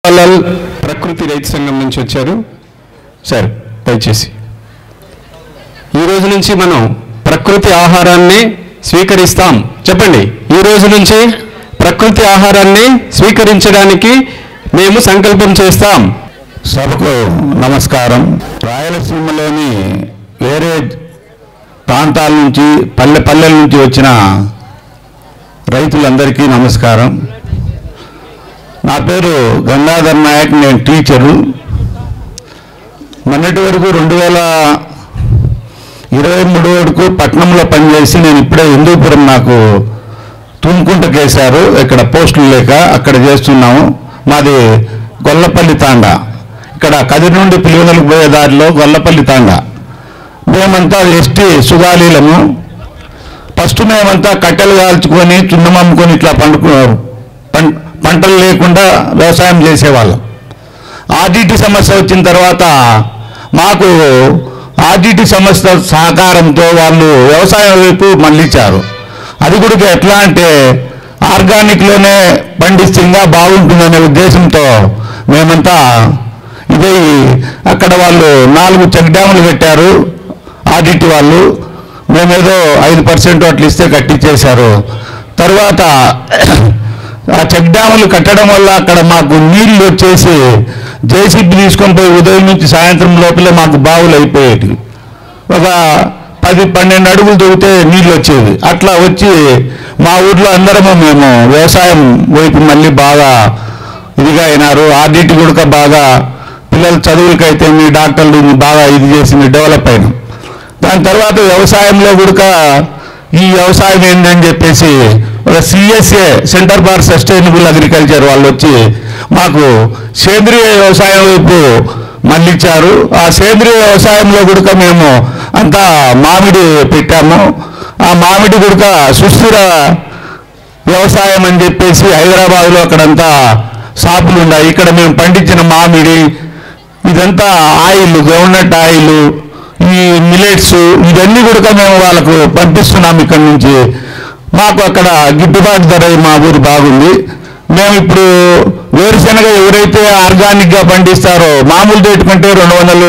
ప్రకృతి రైతు సంఘం నుంచి వచ్చారు సార్. దయచేసి ఈ రోజు నుంచి మనం ప్రకృతి ఆహారాన్ని స్వీకరిస్తాం. చెప్పండి. ఈ రోజు నుంచి ప్రకృతి ఆహారాన్ని స్వీకరించడానికి మేము సంకల్పం చేస్తాం. సభకు నమస్కారం. రాయలసీమలోని వేరే ప్రాంతాల నుంచి పల్లెల నుంచి వచ్చిన రైతులందరికీ నమస్కారం. నా పేరు గంగాధర్ నాయక్. నేను టీచరు. మొన్నటి వరకు 2023 వరకు పట్నంలో పనిచేసి నేను ఇప్పుడే హిందూపురం నాకు తుమ్కుంట కేశారు. ఇక్కడ పోస్టులు లేక అక్కడ చేస్తున్నాము. మాది గొల్లపల్లి తాండా. ఇక్కడ కదిరి నుండి పిలువనలకు పోయే దారిలో గొల్లపల్లి తాండా. మేమంతా ఎస్టీ సుగాలీలము. ఫస్ట్ మేమంతా కట్టెలు కాల్చుకొని చున్నం అమ్ముకొని ఇట్లా పంటలు లేకుండా వ్యవసాయం చేసేవాళ్ళం. ఆర్డిటి సమస్య వచ్చిన తర్వాత మాకు ఆర్డిటి సమస్య సహకారంతో వాళ్ళు వ్యవసాయం వైపు మళ్ళించారు. అది కూడా ఎట్లా అంటే ఆర్గానిక్లోనే పండిస్తే ఇంకా బాగుంటుందనే ఉద్దేశంతో మేమంతా ఇదే అక్కడ వాళ్ళు 4 చెక్ డ్యాములు పెట్టారు ఆర్డిటి వాళ్ళు. మేమేదో 5% అట్లా ఇస్తే కట్టించేశారు. తర్వాత ఆ చెక్ డ్యాములు కట్టడం వల్ల అక్కడ మాకు నీళ్లు వచ్చేసి జేసీబీ తీసుకొని పోయి ఉదయం నుంచి సాయంత్రం లోపలే మాకు బావులు అయిపోయేది. ఒక 10-12 అడుగులు తవ్వితే నీళ్ళు వచ్చేది. అట్లా వచ్చి మా ఊర్లో అందరము మేము వ్యవసాయం వైపు మళ్ళీ బాగా ఇదిగా అయినారు. ఆర్డిటి కూడా బాగా పిల్లల చదువులకైతే మీ డాక్టర్లు బాగా ఇది చేసింది, డెవలప్ అయినాం. దాని తర్వాత వ్యవసాయంలో కూడా ఈ వ్యవసాయం ఏంటని చెప్పేసి ఒక CSA centre for sustainable agriculture వాళ్ళు వచ్చి మాకు సేంద్రియ వ్యవసాయం వైపు మళ్ళించారు. ఆ సేంద్రియ వ్యవసాయంలో కూడా మేము అంతా మామిడి పెట్టాము. ఆ మామిడి కూడా సుస్థిర వ్యవసాయం అని చెప్పేసి హైదరాబాద్లో అక్కడంతా షాపులు ఉన్నాయి. ఇక్కడ మేము పండించిన మామిడి ఇదంతా ఆయిల్, గ్రౌండ్నట్ ఆయిల్, ఈ మిలెట్స్ ఇవన్నీ కూడా మేము వాళ్ళకు పంపిస్తున్నాం ఇక్కడి నుంచి. మాకు అక్కడ గిట్టుబాటు ధర మా ఊరు బాగుంది. మేము ఇప్పుడు వేరుశనగ ఎవరైతే ఆర్గానిక్గా పండిస్తారో మామూలు రేటు కంటే 200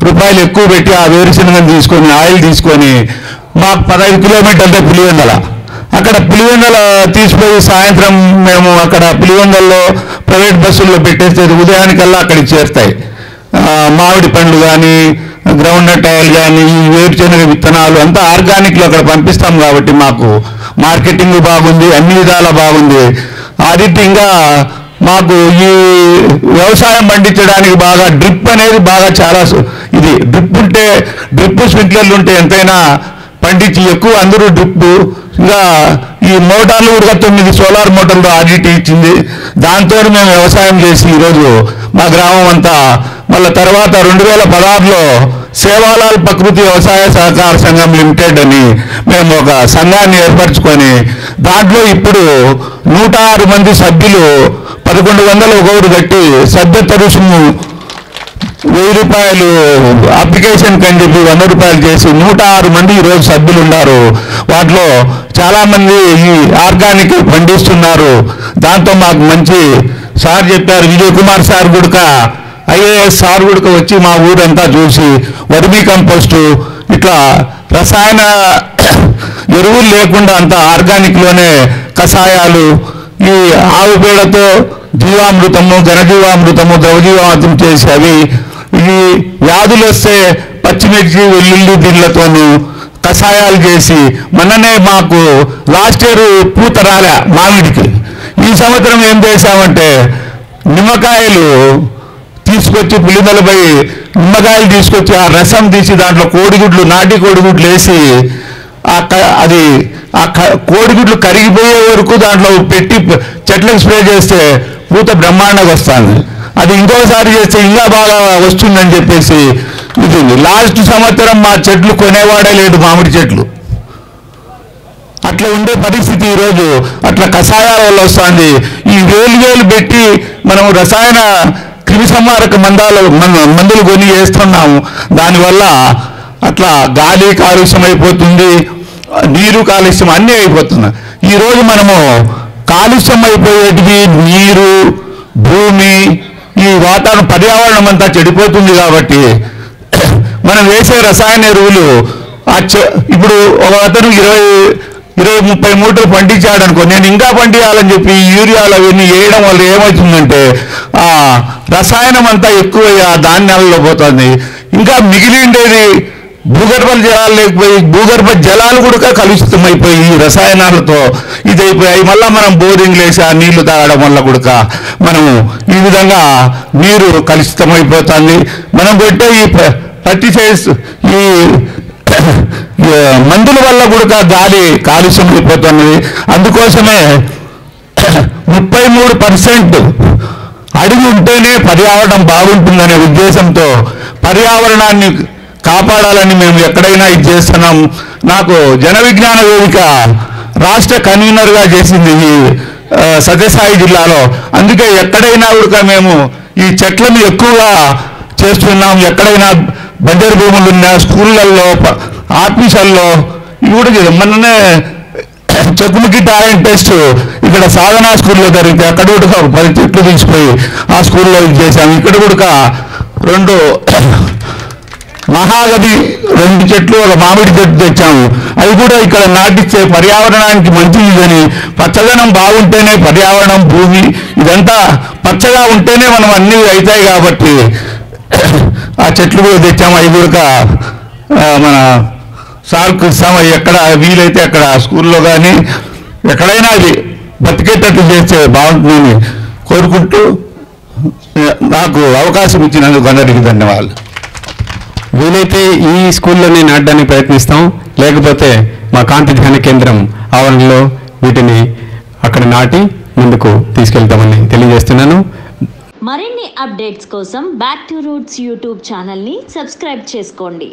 రూపాయలు ఎక్కువ పెట్టి ఆ వేరుశనగను తీసుకొని ఆయిల్ తీసుకొని మాకు 15 కిలోమీటర్లే పులివెందల. అక్కడ పులివెందల తీసిపోయి సాయంత్రం మేము అక్కడ పులివెందల్లో ప్రైవేట్ బస్సుల్లో పెట్టేస్తే ఉదయానికల్లా అక్కడికి చేరుతాయి. మామిడి పండ్లు కానీ గ్రౌండ్నట్ ఆయిల్ కానీ ఈ వేరుశనగ విత్తనాలు అంతా ఆర్గానిక్లో అక్కడ పంపిస్తాం కాబట్టి మాకు మార్కెటింగ్ బాగుంది, అన్ని విధాలా బాగుంది. ఆదిత్యంగా మాకు ఈ వ్యవసాయం పండించడానికి బాగా డ్రిప్ అనేది బాగా చాలా ఇది డ్రిప్ స్ప్రింక్లర్లు ఉంటే ఎంతైనా పండించి ఎక్కువ అందరూ డ్రిప్. ఇంకా ఈ మోటార్లు కూడా 9 సోలార్ మోటార్లు ఆడిట్ ఇచ్చింది. దాంతో మేము వ్యవసాయం చేసి ఈరోజు మా గ్రామం అంతా మళ్ళీ తర్వాత 2016లో సేవాలాల్ ప్రకృతి వ్యవసాయ సహకార సంఘం లిమిటెడ్ అని మేము ఒక సంఘాన్ని ఏర్పరచుకొని దాంట్లో ఇప్పుడు 106 మంది సభ్యులు 1100 ఒకరు కట్టి సభ్యత్వ రుసుము 1000 రూపాయలు అప్లికేషన్ కని చెప్పి 100 రూపాయలు చేసి 106 మంది ఈరోజు సభ్యులు ఉన్నారు. వాటిలో చాలామంది ఈ ఆర్గానిక్ పండిస్తున్నారు. దాంతో మాకు మంచి సార్ చెప్పారు, విజయ్ కుమార్ సార్ కూడా ఐఏఎస్ సార్ కూడా వచ్చి మా ఊరంతా చూసి వర్మీ కంపోస్టు ఇట్లా రసాయన ఎరువులు లేకుండా అంతా ఆర్గానిక్లోనే కషాయాలు ఈ ఆవు పేడతో జీవామృతము, ఘనజీవామృతము, ద్రవజీవామృతం చేసి అవి ఈ వ్యాధులు వస్తే పచ్చిమిర్చి, వెల్లుల్లి దీనిలతోనూ కషాయాలు చేసి మొన్ననే మాకు లాస్ట్ ఇయర్ పూత రాలే మామిడికి. ఈ సంవత్సరం ఏం చేశామంటే నిమ్మకాయలు తీసుకొచ్చి పులిమలపై నిమ్మకాయలు తీసుకొచ్చి ఆ రసం తీసి దాంట్లో కోడిగుడ్లు, నాటి కోడిగుడ్లు వేసి అది ఆ కోడిగుడ్లు కరిగిపోయే వరకు దాంట్లో పెట్టి చెట్లకు స్ప్రే చేస్తే పూత బ్రహ్మాండంగా వస్తుంది. అది ఇంకోసారి చేస్తే ఇంకా బాగా వస్తుందని చెప్పేసి ఇది లాస్ట్ సంవత్సరం మా చెట్లు కొనేవాడే లేదు, మామిడి చెట్లు. అట్లా ఉండే పరిస్థితి ఈరోజు అట్లా కషాయాల వల్ల వస్తుంది. ఈ వేలు పెట్టి మనం రసాయన క్రిమిసంహారక మందులు కొని వేస్తున్నాము. దానివల్ల అట్లా గాలి కాలుష్యం అయిపోతుంది, నీరు కాలుష్యం అన్నీ అయిపోతున్నాయి. ఈరోజు మనము కాలుష్యం అయిపోయేటివి నీరు, భూమి, ఈ వాతావరణం పర్యావరణం అంతా చెడిపోతుంది కాబట్టి మనం వేసే రసాయన ఎరువులు ఇప్పుడు ఒక అతను 20-30 మూటలు పండించాడు అనుకో, నేను ఇంకా పండించాలని చెప్పి యూరియాలు అవన్నీ వేయడం వల్ల ఏమవుతుందంటే ఆ రసాయనం అంతా ఎక్కువ ఆ ధాన్యాలలో పోతుంది. ఇంకా మిగిలిండేది భూగర్భ జలాలు లేకపోయి భూగర్భ జలాలు కూడా కలుషితమైపోయి ఈ రసాయనాలతో ఇదైపోయాయి. మళ్ళీ మనం బోరింగ్ వేసి ఆ నీళ్లు తాగడం వల్ల కూడా మనము ఈ విధంగా నీరు కలుషితమైపోతుంది. మనం పెట్టే ఈ పెస్టిసైడ్స్ ఈ మందుల వల్ల కూడా గాలి కాలుష్యం అయిపోతున్నది. అందుకోసమే 33% అడిగి ఉంటేనే పర్యావరణం బాగుంటుందనే ఉద్దేశంతో పర్యావరణాన్ని కాపాడాలని మేము ఎక్కడైనా ఇది చేస్తున్నాం. నాకు జన విజ్ఞాన వేదిక రాష్ట్ర కన్వీనర్గా చేసింది ఈ సత్యసాయి జిల్లాలో. అందుకే ఎక్కడైనా కూడా మేము ఈ చెట్లను ఎక్కువగా చేస్తున్నాం. ఎక్కడైనా బంజరు భూములు ఉన్న స్కూళ్ళల్లో ఆఫీసుల్లో ఇవి కూడా మొన్ననే చెక్కుముకి టాలెంట్ టెస్ట్ ఇక్కడ సాధనా స్కూల్లో జరిగితే అక్కడ కూడా 10 చెట్లు తీసుకుపోయి ఆ స్కూల్లో ఇది చేశాము. ఇక్కడ కూడా 2 మహాగది 2 చెట్లు ఒక మామిడి చెట్టు తెచ్చాము. అవి కూడా ఇక్కడ నాటిస్తే పర్యావరణానికి మంచిది అని. పచ్చదనం బాగుంటేనే పర్యావరణం భూమి ఇదంతా పచ్చగా ఉంటేనే మనం అన్నీ అవుతాయి కాబట్టి ఆ చెట్లు కూడా తెచ్చాము. అవి కూడా మన సార్కు ఇస్తాము. ఎక్కడ వీలైతే అక్కడ స్కూల్లో కానీ ఎక్కడైనా అది బతికేటట్లు చేస్తే బాగుంటుందని కోరుకుంటూ నాకు అవకాశం ఇచ్చినందుకు అందరికీ ధన్యవాదాలు. వీలైతే ఈ స్కూల్లోనే నాటడానికి ప్రయత్నిస్తాం, లేకపోతే మా కాంతి ధ్యాన కేంద్రం ఆవరణలో వీటిని అక్కడ నాటి ముందుకు తీసుకెళ్తామని తెలియజేస్తున్నాను. మరిన్ని అప్డేట్స్ కోసం బ్యాక్ టు రూట్స్ యూట్యూబ్ ఛానల్ని సబ్స్క్రైబ్ చేసుకోండి.